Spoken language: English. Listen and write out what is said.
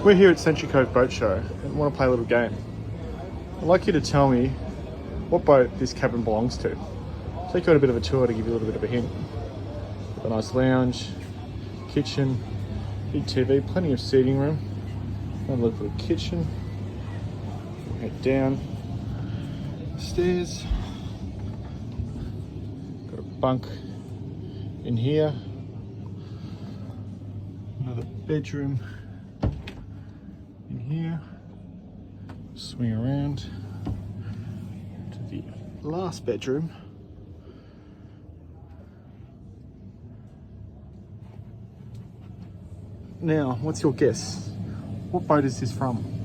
We're here at Century Cove Boat Show and want to play a little game. I'd like you to tell me what boat this cabin belongs to. Take you on a bit of a tour to give you a little bit of a hint. Got a nice lounge, kitchen, big TV, plenty of seating room. Another look at the kitchen. We'll head down stairs. Got a bunk in here. Another bedroom in here. Swing around to the last bedroom. Now, what's your guess? What boat is this from?